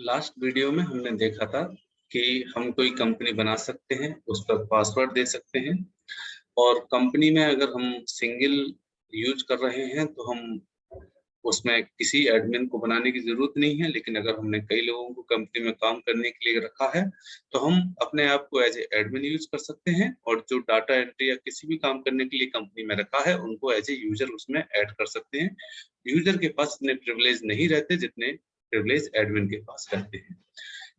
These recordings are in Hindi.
लास्ट वीडियो में हमने देखा था कि हम कोई कंपनी बना सकते हैं, उस पर पासवर्ड दे सकते हैं और कंपनी में अगर हम सिंगल यूज कर रहे हैं तो हम उसमें किसी एडमिन को बनाने की जरूरत नहीं है। लेकिन अगर हमने कई लोगों को कंपनी में काम करने के लिए रखा है तो हम अपने आप को एज ए एडमिन यूज कर सकते हैं और जो डाटा एंट्री या किसी भी काम करने के लिए कंपनी में रखा है उनको एज ए यूजर उसमें ऐड कर सकते हैं। यूजर के पास इतने प्रिविलेज नहीं रहते जितने प्रिविलेज एडमिन के पास रहते हैं।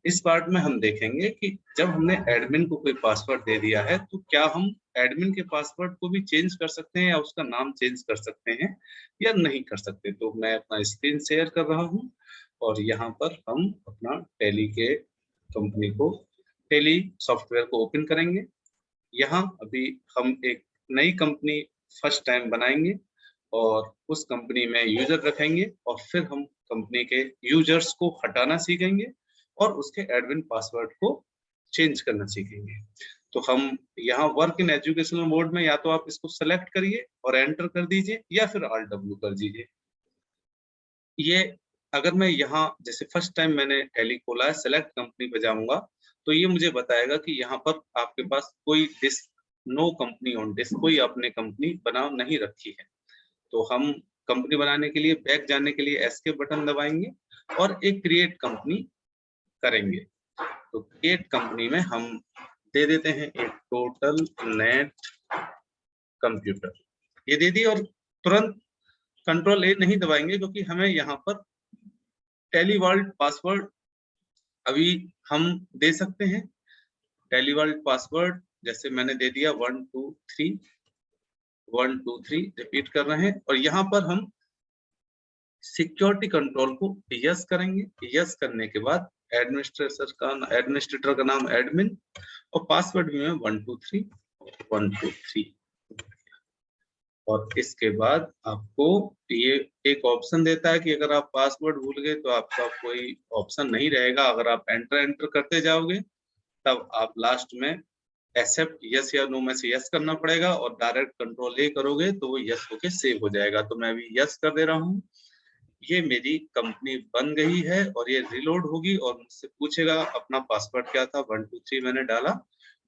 इस पार्ट में हम देखेंगे कि जब हमने एडमिन को कोई पासवर्ड दे दिया है तो क्या हम एडमिन के पासवर्ड को भी चेंज कर सकते हैं या उसका नाम चेंज कर सकते हैं या नहीं कर सकते। तो मैं अपना स्क्रीन शेयर कर रहा हूं और यहाँ पर हम अपना टैली के कंपनी को टैली सॉफ्टवेयर को ओपन करेंगे। यहाँ अभी हम एक नई कंपनी फर्स्ट टाइम बनाएंगे और उस कंपनी में यूजर रखेंगे और फिर हम कंपनी के यूजर्स को हटाना सीखेंगे और उसके एडमिन पासवर्ड को चेंज करना सीखेंगे। तो हम यहाँ वर्क इन एजुकेशनल मोड में या तो आप इसको सेलेक्ट करिए और एंटर कर दीजिए या फिर Alt W कर दीजिए। ये अगर मैं यहाँ जैसे फर्स्ट टाइम मैंने टैली खोला है, सेलेक्ट कंपनी पे जाऊंगा तो ये मुझे बताएगा कि यहाँ पर आपके पास कोई disk, no company on disk, कोई आपने कंपनी बना नहीं रखी है। तो हम कंपनी बनाने के लिए बैक जाने के लिए एस्केप बटन दबाएंगे और एक क्रिएट कंपनी करेंगे। तो क्रिएट कंपनी में हम दे देते हैं एक टोटल नेट कंप्यूटर, ये दे दी और तुरंत कंट्रोल ए नहीं दबाएंगे क्योंकि हमें यहाँ पर टैली वर्ल्ड पासवर्ड अभी हम दे सकते हैं। टैली वर्ल्ड पासवर्ड जैसे मैंने दे दिया 1 2 3 1 2 3 रिपीट कर रहे हैं और यहाँ पर हम सिक्योरिटी कंट्रोल को यस करेंगे। यस करने के बाद एडमिनिस्ट्रेटर का नाम एडमिन और पासवर्ड भी मैं 1 2 3 1 2 3 और इसके बाद आपको ये एक ऑप्शन देता है कि अगर आप पासवर्ड भूल गए तो आपका कोई ऑप्शन नहीं रहेगा। अगर आप एंटर करते जाओगे तब आप लास्ट में एक्सेप्ट यस या नो में से यस करना पड़ेगा और डायरेक्ट कंट्रोल ए करोगे तो वो यस होके सेव हो जाएगा। तो मैं अभी यस कर दे रहा हूँ। ये मेरी कंपनी बन गई है और ये रिलोड होगी और मुझसे पूछेगा अपना पासवर्ड क्या था, 1 2 3 मैंने डाला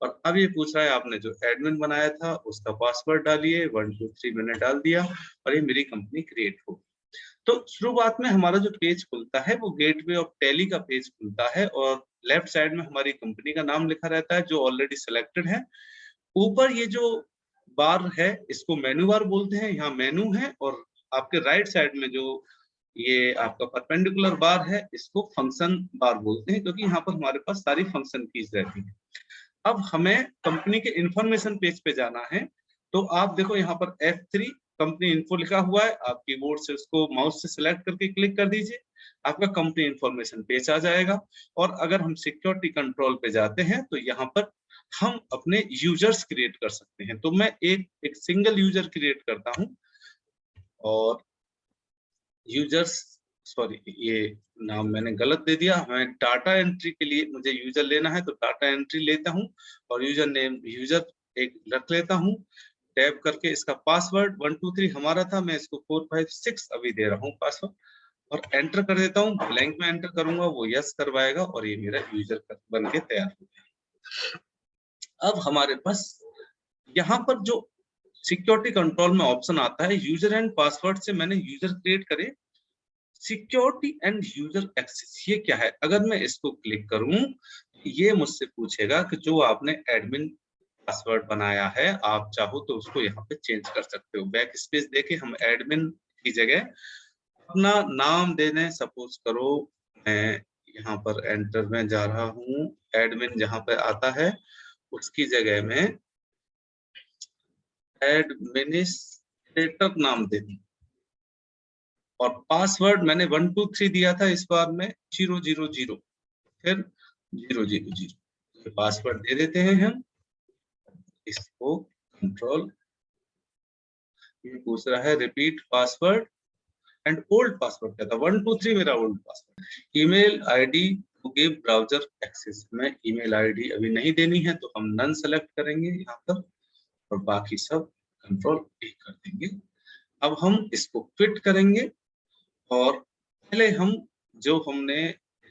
और अब ये पूछ रहा है आपने जो एडमिन बनाया था उसका पासवर्ड डालिए, 1 2 3 मैंने डाल दिया और ये मेरी कंपनी क्रिएट हो। तो शुरुआत में हमारा जो पेज खुलता है वो गेटवे ऑफ टैली का पेज खुलता है और लेफ्ट साइड में हमारी कंपनी का नाम लिखा रहता है जो ऑलरेडी सिलेक्टेड है। ऊपर ये जो बार है इसको मेनू बार बोलते हैं, यहाँ मेनू है और आपके राइट साइड में जो ये आपका परपेंडिकुलर बार है इसको फंक्शन बार बोलते हैं क्योंकि यहाँ पर हमारे पास सारी फंक्शन कीज रहती है। अब हमें कंपनी के इंफॉर्मेशन पेज पे जाना है तो आप देखो यहाँ पर F3 कंपनी इन्फो लिखा हुआ है, आप कीबोर्ड से उसको माउस से सिलेक्ट करके क्लिक कर दीजिए, आपका कंपनी इंफॉर्मेशन पेज आ जाएगा। और अगर हम सिक्योरिटी कंट्रोल पे जाते हैं तो यहाँ पर हम अपने यूजर्स क्रिएट कर सकते हैं। तो मैं एक सिंगल यूजर क्रिएट करता हूँ और यूजर्स, सॉरी ये नाम मैंने गलत दे दिया, हमें डाटा एंट्री के लिए मुझे यूजर लेना है तो डाटा एंट्री लेता हूँ और यूजर नेम यूजर एक रख लेता हूँ। टैब करके इसका पासवर्ड 1 2 3 हमारा था, मैं इसको 4 5 6 अभी दे रहा हूँ पासवर्ड और एंटर कर देता हूँ। ब्लैंक में एंटर करूंगा वो यस करवाएगा और ये मेरा यूजर बन के तैयार हो गया। अब हमारे पास यहाँ पर जो सिक्योरिटी कंट्रोल में ऑप्शन आता है यूजर एंड पासवर्ड से मैंने यूजर क्रिएट करे, सिक्योरिटी एंड यूजर एक्सेस ये क्या है। अगर मैं इसको क्लिक करूं ये मुझसे पूछेगा कि जो आपने एडमिन पासवर्ड बनाया है आप चाहो तो उसको यहाँ पे चेंज कर सकते हो। बैक स्पेस देके हम एडमिन की जगह अपना नाम दे दें, सपोज करो मैं यहाँ पर एंटर में जा रहा हूँ, एडमिन जहाँ पे आता है उसकी जगह में एडमिनिस्ट्रेटर नाम दे दूं और पासवर्ड मैंने 1 2 3 दिया था, इस बार में 0 0 0 फिर 0 0 0 पासवर्ड दे देते हैं हम इसको। कंट्रोल ये पूछ रहा है repeat password and old password क्या था, 1 2 3 मेरा old password. Email ID to give browser access, में ईमेल आईडी अभी नहीं देनी है तो हम नन सेलेक्ट करेंगे यहाँ पर और बाकी सब कंट्रोल ए कर देंगे। अब हम इसको फिट करेंगे और पहले हम जो हमने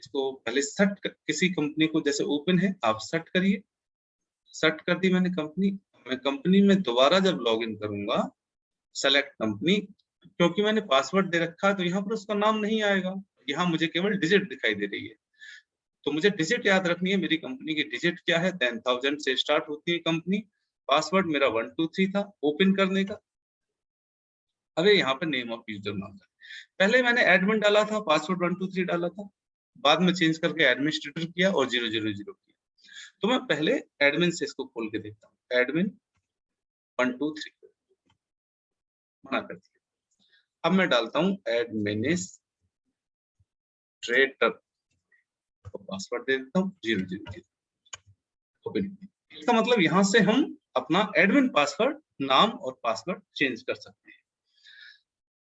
इसको पहले किसी कंपनी को जैसे ओपन है आप सेट करिए। सेट कर दी मैंने कंपनी। मैं कंपनी में दोबारा जब लॉग इन करूंगा, सेलेक्ट कंपनी, क्योंकि मैंने पासवर्ड दे रखा है तो यहाँ पर उसका नाम नहीं आएगा, यहाँ मुझे केवल डिजिट दिखाई दे रही है। तो मुझे डिजिट याद रखनी है, मेरी कंपनी की डिजिट क्या है, 10,000 से स्टार्ट होती है कंपनी। पासवर्ड मेरा 123 था ओपन करने का। अब यहाँ पे नेम ऑफ यूजर मांगा, पहले मैंने एडमिन डाला था, पासवर्ड 123 डाला था, बाद में चेंज करके एडमिनिस्ट्रेटर किया और 000 किया। तो मैं पहले एडमिन से इसको खोल के देखता हूँ, एडमिन 123 मना कर दिया। अब मैं डालता हूँ एडमिनिस्ट्रेटर, पासवर्ड दे देता हूँ 000। इसका मतलब यहाँ से हम अपना एडमिन पासवर्ड, नाम और पासवर्ड चेंज कर सकते हैं।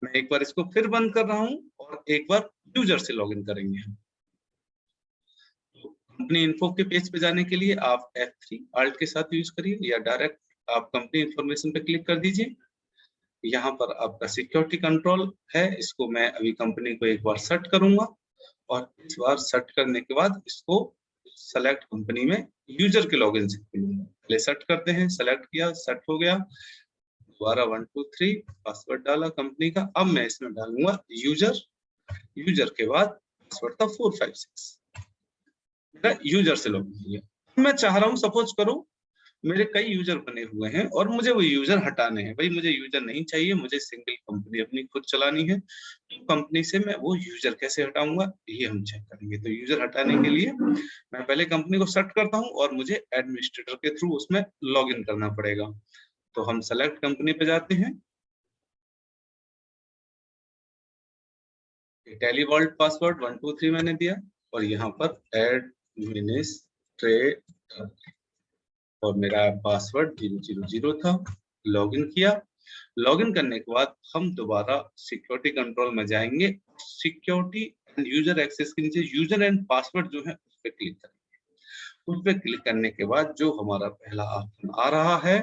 मैं एक बार इसको फिर बंद कर रहा हूँ और एक बार यूजर से लॉगिन करेंगे हम। कंपनी इन्फो के पेज पे जाने के लिए आप F3 Alt के साथ यूज करिए या डायरेक्ट आप कंपनी इंफॉर्मेशन पे क्लिक कर दीजिए। यहाँ पर आपका सिक्योरिटी कंट्रोल है, इसको मैं अभी कंपनी को एक बार सेट करूंगा और इस बार सेट करने के बाद इसको सेलेक्ट कंपनी में यूजर के लॉगिन से खोलूंगा। पहले सेट करते हैं, सेलेक्ट किया, सेट हो गया, दोबारा 123 पासवर्ड डाला कंपनी का। अब मैं इसमें डालूंगा यूजर, यूजर के बाद पासवर्ड था 456, यूजर से लॉगिन किया। मैं चाह रहा हूँ, सपोज करो मेरे कई यूजर बने हुए हैं और मुझे वो यूजर हटाने हैं। भाई मुझे यूजर नहीं चाहिए, मुझे सिंगल कंपनी अपनी खुद चलानी है। तो कंपनी से मैं वो यूजर कैसे हटाऊंगा ये हम चेक करेंगे। तो यूजर हटाने के लिए मैं पहले कंपनी को सेट करता हूँ और मुझे एडमिनिस्ट्रेटर के थ्रू उसमें लॉग इन करना पड़ेगा। तो हम सेलेक्ट कंपनी पे जाते हैं, टैली वॉल्ट पासवर्ड 123 मैंने दिया और यहाँ पर एडमिनिस्ट्रेटर और मेरा पासवर्ड 000 था, लॉगिन किया। लॉगिन करने के बाद हम दोबारा सिक्योरिटी कंट्रोल में जाएंगे, सिक्योरिटी एंड यूजर एक्सेस के नीचे यूजर एंड पासवर्ड जो है उस पर क्लिक करेंगे। उस पर क्लिक करने के बाद जो हमारा पहला ऑप्शन आ रहा है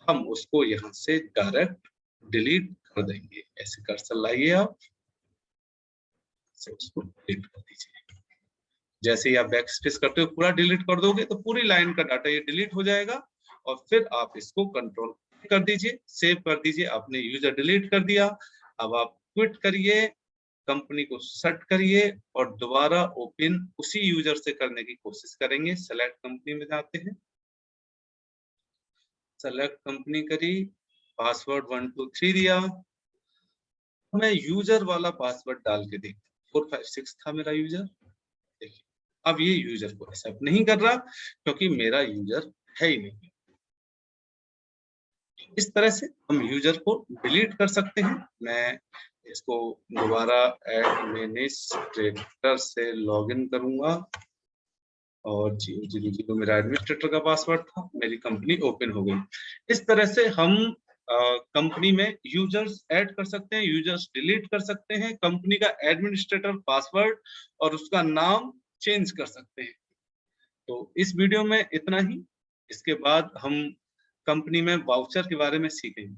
हम उसको यहाँ से डायरेक्ट डिलीट कर देंगे। ऐसे कर्सर लाइए आप, उसको डिलीट कर दीजिए। जैसे ही आप बैक स्पेस करते हो पूरा डिलीट कर दोगे तो पूरी लाइन का डाटा ये डिलीट हो जाएगा और फिर आप इसको कंट्रोल कर दीजिए, सेव कर दीजिए। आपने यूजर डिलीट कर दिया, अब आप क्विट करिए, कंपनी को सेट करिए और दोबारा ओपन उसी यूजर से करने की कोशिश करेंगे। सेलेक्ट कंपनी में जाते हैं, सेलेक्ट कंपनी करी, पासवर्ड 123 दिया, मैं यूजर वाला पासवर्ड डाल के देखता हूँ, 456 था मेरा यूजर। देखिए अब ये यूजर को एक्सेप्ट नहीं कर रहा क्योंकि मेरा यूजर है ही नहीं। इस तरह से हम यूजर को डिलीट कर सकते हैं। मैं इसको दोबारा एडमिनिस्ट्रेटर से लॉगिन करूंगा और 000 मेरा एडमिनिस्ट्रेटर का पासवर्ड था, मेरी कंपनी ओपन हो गई। इस तरह से हम कंपनी में यूजर्स ऐड कर सकते हैं, यूजर्स डिलीट कर सकते हैं, कंपनी का एडमिनिस्ट्रेटर पासवर्ड और उसका नाम चेंज कर सकते हैं। तो इस वीडियो में इतना ही। इसके बाद हम कंपनी में वाउचर के बारे में सीखेंगे।